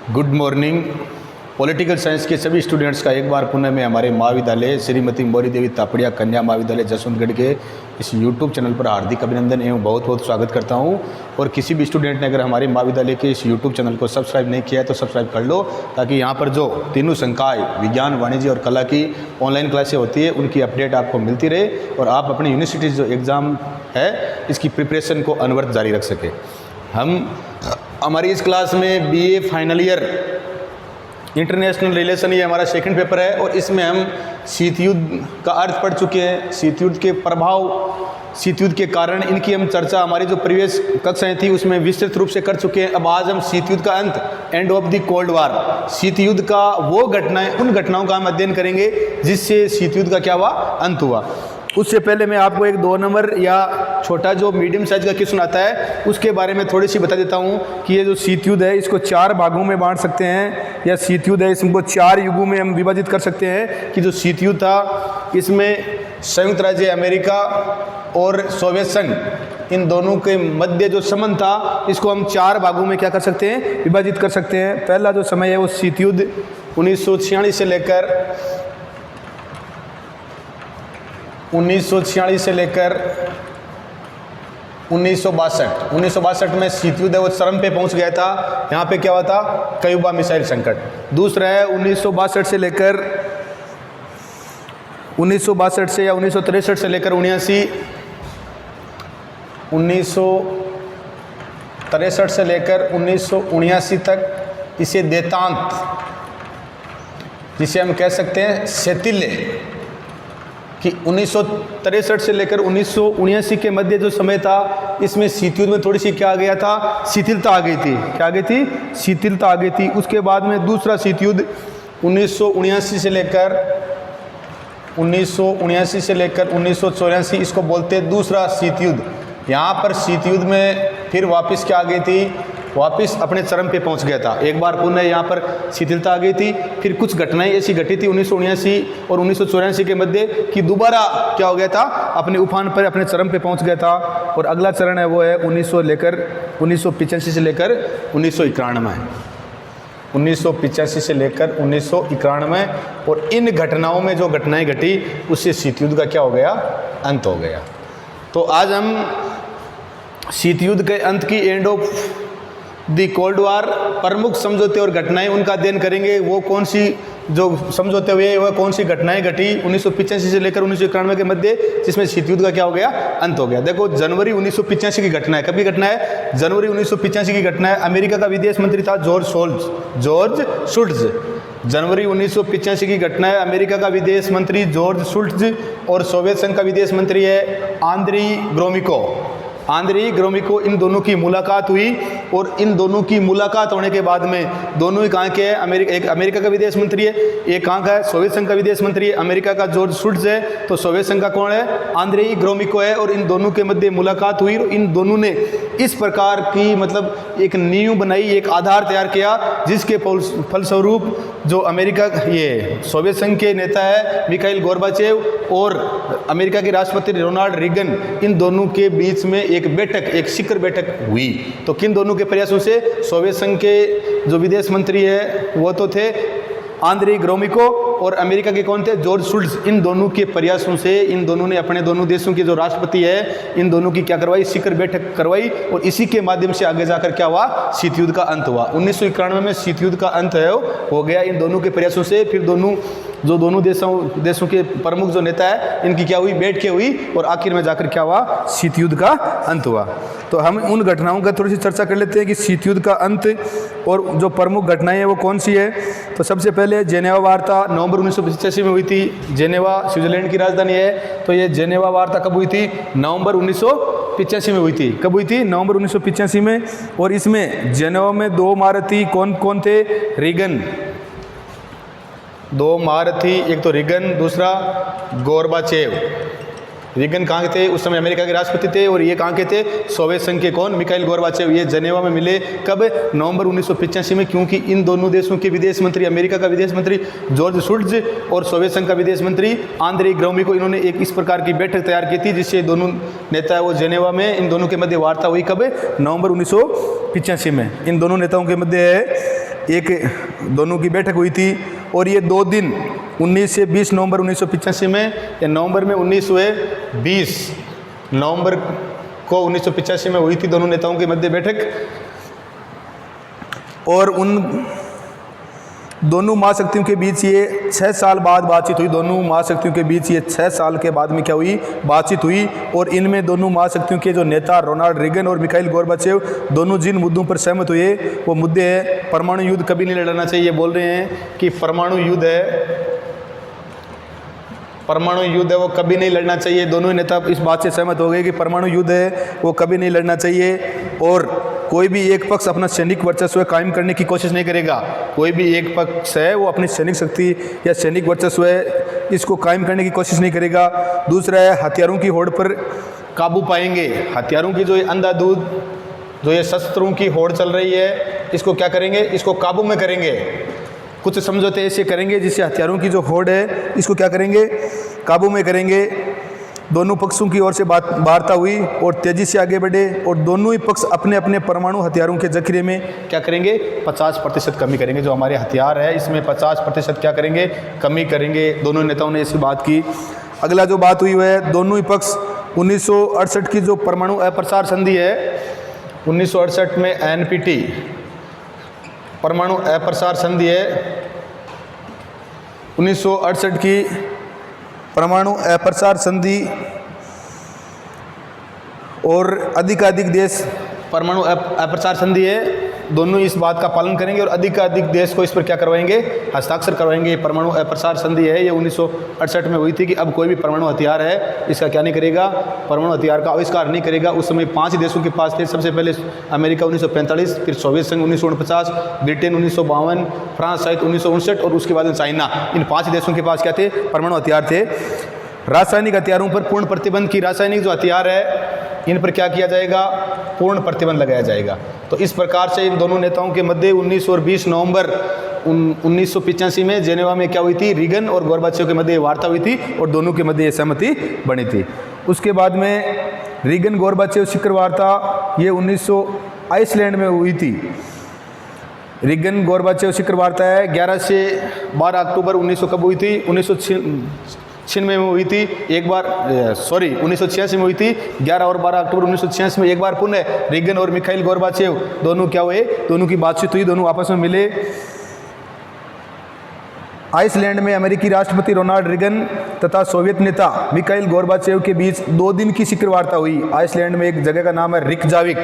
Good morning. Political science के सभी students का एक बार पुनः मैं हमारे महाविद्यालय श्रीमती मौरी देवी तापड़िया कन्या महाविद्यालय जसवंतगढ़ के इस यूट्यूब चैनल पर हार्दिक अभिनंदन एवं बहुत बहुत स्वागत करता हूं। और किसी भी स्टूडेंट ने अगर हमारे महाविद्यालय के इस यूट्यूब चैनल को सब्सक्राइब नहीं किया है तो सब्सक्राइब कर लो, ताकि यहां पर जो तीनों संकाय विज्ञान, वाणिज्य और कला की ऑनलाइन क्लासें होती है उनकी अपडेट आपको मिलती रहे और आप अपनी यूनिवर्सिटी जो एग्ज़ाम है इसकी प्रिपरेशन को अनवरत जारी रख सके। हमारी इस क्लास में BA final year international relation ये हमारा सेकंड पेपर है और इसमें हम शीत युद्ध का अर्थ पढ़ चुके हैं, शीत युद्ध के प्रभाव, शीत युद्ध के कारण, इनकी हम चर्चा हमारी जो प्रीवियस कक्षाएं थी उसमें विस्तृत रूप से कर चुके हैं। अब आज हम शीत युद्ध का अंत, end of the cold war, शीत युद्ध का वो घटनाएं, उन घटनाओं का हम अध्ययन करेंगे जिससे शीत युद्ध का क्या हुआ, अंत हुआ। उससे पहले मैं आपको एक 2 नंबर या छोटा जो मीडियम साइज का क्वेश्चन आता है उसके बारे में थोड़ी सी बता देता हूँ कि ये जो शीत युद्ध है इसको 4 भागों में बांट सकते हैं, या शीत युद्ध है इसको 4 युगों में हम विभाजित कर सकते हैं। कि जो शीत युद्ध था इसमें संयुक्त राज्य अमेरिका और सोवियत संघ, इन दोनों के मध्य जो संबंध था इसको हम 4 भागों में क्या कर सकते हैं, विभाजित कर सकते हैं। पहला जो समय है वो शीत युद्ध 1946 से लेकर 1962 में शीत युद्ध है वो चरम पे पहुंच गया था। यहाँ पे क्या हुआ था, क्यूबा मिसाइल संकट। दूसरा है 1962 से लेकर 1962 से या 1963 से लेकर 1963 से लेकर 1979 तक इसे देतांत, जिसे हम कह सकते हैं शैथिल्य, कि 1963 से लेकर 1979 के मध्य जो समय था इसमें शीत युद्ध में थोड़ी सी क्या आ गया था, शिथिलता आ गई थी। क्या आ गई थी, शिथिलता आ गई थी। उसके बाद में दूसरा शीत युद्ध 1979 से लेकर 1984, इसको बोलते हैं दूसरा शीत युद्ध। यहाँ पर शीत युद्ध में फिर वापस क्या आ गई थी, वापस अपने चरम पे पहुंच गया था। एक बार पुनः यहाँ पर शिथिलता आ गई थी। फिर कुछ घटनाएं ऐसी घटी थी 1979 और 1984 के मध्य कि दोबारा क्या हो गया था, अपने उफान पर, अपने चरम पे पहुंच गया था। और अगला चरण है वो है 1985 से लेकर 1991 से लेकर 1991। और इन घटनाओं में जो घटनाएं घटी उससे शीत युद्ध का क्या हो गया, अंत हो गया। तो आज हम शीत युद्ध के अंत की, end of the cold war, प्रमुख समझौते और घटनाएं उनका अध्ययन करेंगे। वो कौन सी जो समझौते हुए वह कौन सी घटनाएं घटी 1985 से लेकर 1991 के मध्य, जिसमें शीत युद्ध का क्या हो गया, अंत हो गया। देखो, जनवरी 1985 की घटना है। कभी घटना है, जनवरी 1985 की घटना है। अमेरिका का विदेश मंत्री था जॉर्ज शुल्ट्ज। जनवरी 1985 की घटना है। अमेरिका का विदेश मंत्री जॉर्ज शुल्ट्ज और सोवियत संघ का विदेश मंत्री है आंद्री ग्रोमिको। इन दोनों की मुलाकात हुई और इन दोनों की मुलाकात होने के बाद में दोनों ही कहाँ के हैं, एक अमेरिका का विदेश मंत्री है, एक कहाँ का है, सोवियत संघ का विदेश मंत्री है। अमेरिका का जॉर्ज शुल्ट्ज है तो सोवियत संघ का कौन है, आंद्री ग्रोमिको है। और इन दोनों के मध्य मुलाकात हुई और इन दोनों ने इस प्रकार की मतलब एक नींव बनाई, एक आधार तैयार किया, जिसके फलस्वरूप जो अमेरिका, ये सोवियत संघ के नेता है मिखाइल गोर्बाचेव और अमेरिका के राष्ट्रपति रोनाल्ड रीगन, इन दोनों के बीच में एक शिखर बैठक हुई। तो किन दोनों के प्रयासों से, सोवियत संघ के जो विदेश मंत्री है वो तो थे आंद्री ग्रोमिको और अमेरिका के कौन थे, जॉर्ज शुल्ट्ज। इन दोनों के प्रयासों से इन दोनों ने अपने दोनों देशों के जो राष्ट्रपति है इन दोनों की क्या करवाई, शिखर बैठक करवाई। और इसी के माध्यम से आगे जाकर क्या हुआ, शीत युद्ध का अंत हुआ। 1991 में शीत युद्ध का अंत है हो गया इन दोनों के प्रयासों से। फिर दोनों देशों के प्रमुख जो नेता है इनकी क्या हुई, बैठकें हुई और आखिर में जाकर क्या हुआ, शीत युद्ध का अंत हुआ। तो हम उन घटनाओं का थोड़ी सी चर्चा कर लेते हैं कि शीत युद्ध का अंत और जो प्रमुख घटनाएं हैं वो कौन सी है। तो सबसे पहले जेनेवा वार्ता नवंबर 1985 में हुई थी। जेनेवा स्विट्जरलैंड की राजधानी है। तो ये जेनेवा वार्ता कब हुई थी, नवंबर 1985 में हुई थी। कब हुई थी, नवंबर 1985 में। और इसमें जेनेवा में 2 महारथी कौन थे, रीगन, 2 महारथी, एक तो रीगन, दूसरा गोर्बाचेव। रीगन कहाँ के थे, उस समय अमेरिका के राष्ट्रपति थे, और ये कहाँ के थे, सोवियत संघ के कौन, मिखाइल गोर्बाचेव। ये जेनेवा में मिले कब, नवंबर 1985 में, क्योंकि इन दोनों देशों के विदेश मंत्री, अमेरिका का विदेश मंत्री जॉर्ज शुल्ट्ज और सोवियत संघ का विदेश मंत्री आंद्री ग्रोमिको, इन्होंने एक इस प्रकार की बैठक तैयार की थी जिससे दोनों नेता वो जेनेवा में इन दोनों के मध्य वार्ता हुई। कब, नवंबर 1985 में इन दोनों नेताओं के मध्य एक दोनों की बैठक हुई थी और ये 2 दिन 19 से 20 नवंबर 1985 में या नवंबर में 19 हुए 20 नवंबर को 1985 में हुई थी दोनों नेताओं के मध्य बैठक। और उन दोनों महाशक्तियों के बीच ये 6 साल बाद बातचीत हुई। दोनों महाशक्तियों के बीच ये 6 साल के बाद में क्या हुई, बातचीत हुई। और इनमें दोनों महाशक्तियों के जो नेता रोनाल्ड रीगन और मिखाइल गोर्बाचेव दोनों जिन मुद्दों पर सहमत हुए वो मुद्दे हैं, परमाणु युद्ध कभी नहीं लड़ना चाहिए। बोल रहे हैं कि परमाणु युद्ध है वो कभी नहीं लड़ना चाहिए। दोनों ही नेता इस बात से सहमत हो गए कि परमाणु युद्ध है वो कभी नहीं लड़ना चाहिए। और कोई भी एक पक्ष अपना सैनिक वर्चस्व कायम करने की कोशिश नहीं करेगा। कोई भी एक पक्ष है वो अपनी सैनिक शक्ति या सैनिक वर्चस्व है इसको कायम करने की कोशिश नहीं करेगा। दूसरा है हथियारों की होड़ पर काबू पाएंगे। हथियारों की जो ये अंधाधुंध जो ये शस्त्रों की होड़ चल रही है इसको क्या करेंगे, इसको काबू में करेंगे। कुछ समझौते ऐसे करेंगे जिससे हथियारों की जो होड़ है इसको क्या करेंगे, काबू में करेंगे। दोनों पक्षों की ओर से वार्ता हुई और तेजी से आगे बढ़े और दोनों ही पक्ष अपने अपने परमाणु हथियारों के जखीरे में क्या करेंगे, 50% कमी करेंगे। जो हमारे हथियार है इसमें 50% क्या करेंगे, कमी करेंगे। दोनों नेताओं ने ऐसी बात की। अगला जो बात हुई है दोनों ही पक्ष 1968 की जो परमाणु अप्रसार संधि है 1968 में NPT परमाणु अप्रसार संधि है 1968 की परमाणु अप्रसार संधि और अधिकाधिक देश परमाणु अप्रसार संधि है दोनों इस बात का पालन करेंगे और अधिकाधिक देश को इस पर क्या करवाएंगे, हस्ताक्षर करवाएंगे। परमाणु अप्रसार संधि है ये 1968 में हुई थी कि अब कोई भी परमाणु हथियार है इसका क्या नहीं करेगा, परमाणु हथियार का आविष्कार नहीं करेगा। उस समय 5 देशों के पास थे। सबसे पहले अमेरिका 1945, फिर सोवियत संघ 1949, ब्रिटेन 1952, फ्रांस सहित 1959 और उसके बाद चाइना। इन 5 देशों के पास क्या थे, परमाणु हथियार थे। रासायनिक हथियारों पर पूर्ण प्रतिबंध की, रासायनिक जो हथियार है इन पर क्या किया जाएगा, पूर्ण प्रतिबंध लगाया जाएगा। तो इस प्रकार से इन दोनों नेताओं के मध्य 19 और 20 नवंबर 1985 में जेनेवा में क्या हुई थी, रीगन और गोर्बाचेव के मध्य वार्ता हुई थी और दोनों के मध्य सहमति बनी थी। उसके बाद में रीगन गोर्बाचेव शिखर वार्ता ये 1900 आइसलैंड में हुई थी। रीगन गोर्बाचेव शिखर वार्ता है 11 से 12 अक्टूबर 1900 कब हुई थी, 1996 में हुई थी एक बार, 1986 में हुई थी। 11 और 12 अक्टूबर 1986 में एक बार पुनः रीगन और मिखाइल गोर्बाचेव दोनों क्या हुए, दोनों की बातचीत हुई, दोनों आपस में मिले। आइसलैंड में अमेरिकी राष्ट्रपति रोनाल्ड रीगन तथा सोवियत नेता मिखाइल गोर्बाचेव के बीच 2 दिन की शिखर वार्ता हुई। आइसलैंड में एक जगह का नाम है रिकजाविक।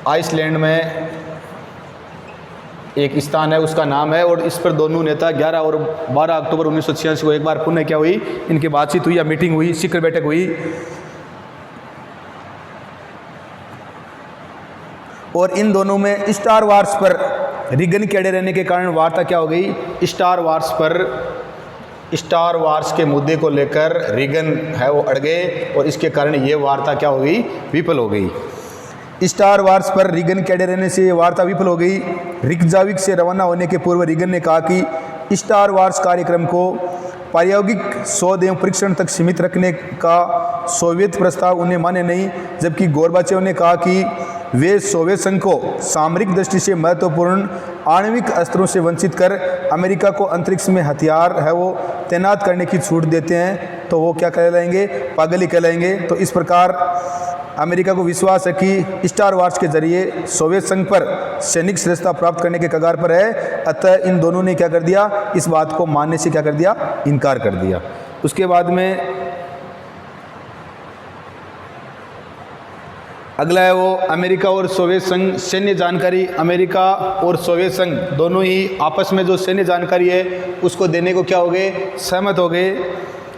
आइसलैंड में एक स्थान है उसका नाम है और इस पर दोनों नेता 11 और 12 अक्टूबर 1986 को एक बार पुनः क्या हुई, इनकी बातचीत हुई या मीटिंग हुई, शिखर बैठक हुई। और इन दोनों में स्टार वार्स पर रीगन के अड़े रहने के कारण वार्ता क्या हो गई, स्टार वार्स के मुद्दे को लेकर रीगन है वो अड़ गए और इसके कारण ये वार्ता क्या हो गई, विफल हो गई। स्टार वार्स पर रीगन के अड़े रहने से ये वार्ता विफल हो गई। रिकजाविक से रवाना होने के पूर्व रीगन ने कहा कि स्टार वार्स कार्यक्रम को प्रायोगिक शोध एवं परीक्षण तक सीमित रखने का सोवियत प्रस्ताव उन्हें मान्य नहीं, जबकि गोर्बाचेव ने कहा कि वे सोवियत संघ को सामरिक दृष्टि से महत्वपूर्ण आणविक अस्त्रों से वंचित कर अमेरिका को अंतरिक्ष में हथियार है वो तैनात करने की छूट देते हैं तो वो क्या कहलाएंगे, पागल ही कहलाएंगे। तो इस प्रकार अमेरिका को विश्वास है कि स्टार वार्स के जरिए सोवियत संघ पर सैनिक श्रेष्ठता प्राप्त करने के कगार पर है। अतः इन दोनों ने क्या कर दिया, इस बात को मानने से क्या कर दिया, इनकार कर दिया। उसके बाद में अगला है वो अमेरिका और सोवियत संघ सैन्य जानकारी। अमेरिका और सोवियत संघ दोनों ही आपस में जो सैन्य जानकारी है उसको देने को क्या हो गए, सहमत हो गए।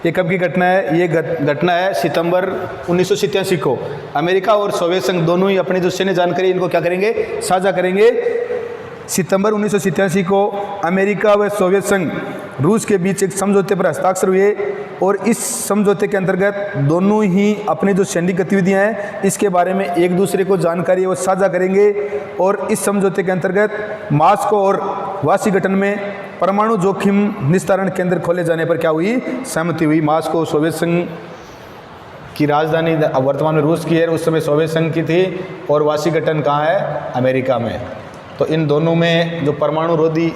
ये कब की घटना है, ये घटना है सितंबर 1987 को। अमेरिका और सोवियत संघ दोनों ही अपनी जो सैन्य जानकारी इनको क्या करेंगे, साझा करेंगे। सितंबर 1987 को अमेरिका व सोवियत संघ रूस के बीच एक समझौते पर हस्ताक्षर हुए और इस समझौते के अंतर्गत दोनों ही अपनी जो सैन्य गतिविधियां हैं इसके बारे में एक दूसरे को जानकारी वो साझा करेंगे। और इस समझौते के अंतर्गत मॉस्को और वाशिंगटन में परमाणु जोखिम निस्तारण केंद्र खोले जाने पर क्या हुई, सहमति हुई। मॉस्को सोवियत संघ की राजधानी अब वर्तमान में रूस की है, उस समय सोवियत संघ की थी, और वाशिंगटन कहाँ है, अमेरिका में। तो इन दोनों में जो परमाणु रोधी,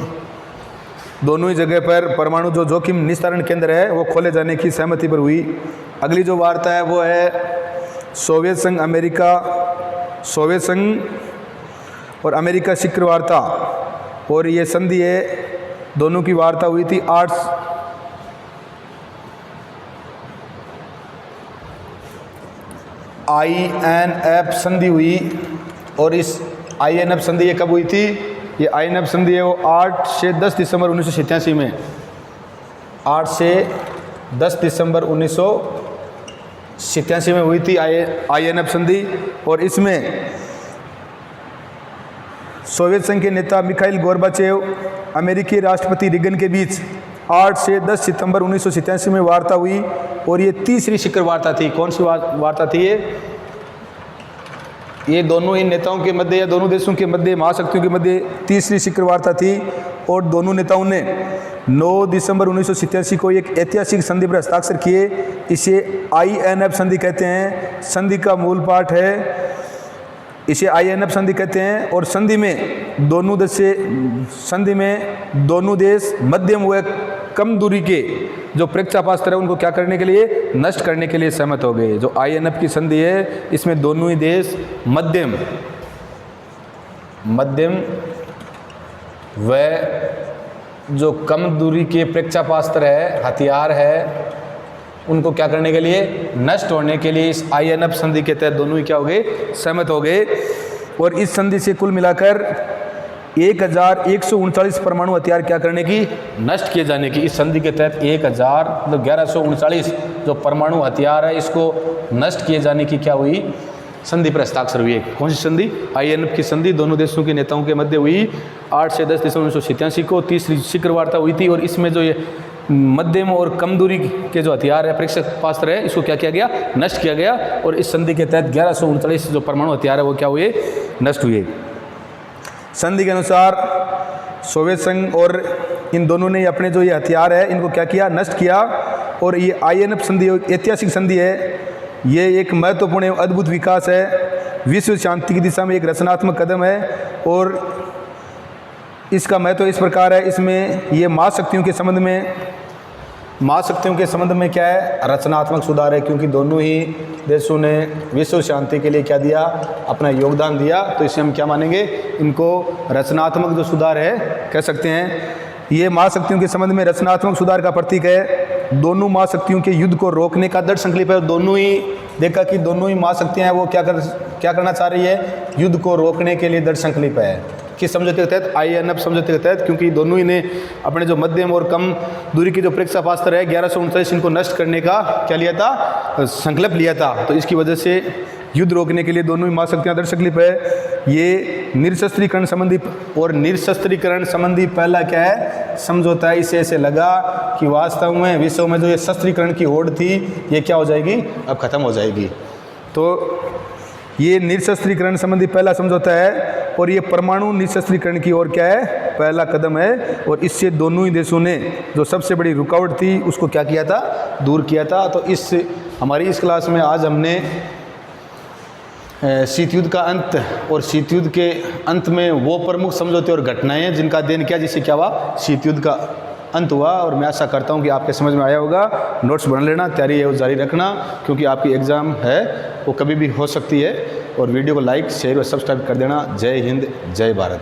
दोनों ही जगह पर परमाणु जो जोखिम निस्तारण केंद्र है वो खोले जाने की सहमति पर हुई। अगली जो वार्ता है वो है सोवियत संघ अमेरिका, सोवियत संघ और अमेरिका शिखर वार्ता, और ये संधि है, दोनों की वार्ता हुई थी INF संधि हुई। और इस INF संधि ये कब हुई थी, ये INF संधि है वो 8 से 10 दिसंबर 1987 में, 8 से 10 दिसंबर 1987 में हुई थी INF संधि। और इसमें सोवियत संघ के नेता मिखाइल गोर्बाचेव, अमेरिकी राष्ट्रपति रिगन के बीच 8 से 10 सितंबर 1987 में वार्ता हुई, और ये तीसरी शिखर वार्ता थी। कौन सी वार्ता थी ये दोनों ही नेताओं के मध्य या दोनों देशों के मध्य, महाशक्तियों के मध्य तीसरी शिखर वार्ता थी। और दोनों नेताओं ने 9 दिसंबर 1987 को एक ऐतिहासिक संधि पर हस्ताक्षर किए। इसे INF संधि कहते हैं। संधि का मूल पाठ है, इसे INF संधि कहते हैं। और संधि में दोनों देश मध्यम व कम दूरी के जो प्रेक्षापास्त्र है उनको क्या करने के लिए, नष्ट करने के लिए सहमत हो गए। जो INF की संधि है इसमें दोनों ही देश मध्यम व जो कम दूरी के प्रेक्षापास्त्र है, हथियार है, उनको क्या करने के लिए, नष्ट होने के लिए इस INF संधि के तहत दोनों ही क्या हो गए, सहमत हो गए। और इस संधि से कुल मिलाकर 1139 परमाणु हथियार क्या करने की, नष्ट किए जाने की। इस संधि के तहत 1139 जो परमाणु हथियार है इसको नष्ट किए जाने की क्या हुई, संधि पर हस्ताक्षर हुई। कौन सी संधि, INF की संधि दोनों देशों के नेताओं के मध्य हुई 8 से 10 दिसंबर 1987 को। तीसरी शिखर वार्ता हुई थी, और इसमें जो ये मध्यम और कम दूरी के जो हथियार है, प्रेक्षेपास्त्र है, इसको क्या किया गया, नष्ट किया गया। और इस संधि के तहत 1139 जो परमाणु हथियार है वो क्या हुए, नष्ट हुए। संधि के अनुसार सोवियत संघ और इन दोनों ने अपने जो ये हथियार है इनको क्या किया, नष्ट किया। और ये INF संधि ऐतिहासिक संधि है, ये एक महत्वपूर्ण एवं अद्भुत विकास है, विश्व शांति की दिशा में एक रचनात्मक कदम है। और इसका महत्व इस प्रकार है, इसमें ये महाशक्तियों के संबंध में क्या है, रचनात्मक सुधार है, क्योंकि दोनों ही देशों ने विश्व शांति के लिए क्या दिया, अपना योगदान दिया। तो इसे हम क्या मानेंगे, इनको रचनात्मक जो सुधार है कह सकते हैं। ये महाशक्तियों के संबंध में रचनात्मक सुधार का प्रतीक है। दोनों महाशक्तियों के युद्ध को रोकने का दृढ़ संकल्प है। दोनों ही देखा कि दोनों ही महाशक्तियां हैं वो क्या करना चाह रही है, युद्ध को रोकने के लिए दृढ़ संकल्प है। किस समझौते के तहत, INF समझौते के तहत, क्योंकि दोनों ही ने अपने जो मध्यम और कम दूरी के जो प्रेक्षापास्त्र है 1139 इनको नष्ट करने का क्या लिया था, संकल्प लिया था। तो इसकी वजह से युद्ध रोकने के लिए दोनों ही महाशक्तियां दृढ़ संकल्प है। ये निरशस्त्रीकरण संबंधी पहला क्या है, समझौता है। इसे ऐसे लगा कि वास्तव में विश्व में जो ये शस्त्रीकरण की होड़ थी ये क्या हो जाएगी, अब खत्म हो जाएगी। तो ये निरशस्त्रीकरण संबंधी पहला समझौता है, और ये परमाणु निरशस्त्रीकरण की ओर क्या है, पहला कदम है। और इससे दोनों ही देशों ने जो सबसे बड़ी रुकावट थी उसको क्या किया था, दूर किया था। तो हमारी इस क्लास में आज हमने शीत युद्ध का अंत और शीत युद्ध के अंत में वो प्रमुख समझौते और घटनाएं हैं जिनका अध्ययन किया, जिससे क्या हुआ, शीत युद्ध का अंत हुआ। और मैं आशा करता हूं कि आपके समझ में आया होगा। नोट्स बना लेना, तैयारी है वो जारी रखना, क्योंकि आपकी एग्ज़ाम है वो कभी भी हो सकती है। और वीडियो को लाइक, शेयर और सब्सक्राइब कर देना। जय हिंद, जय भारत।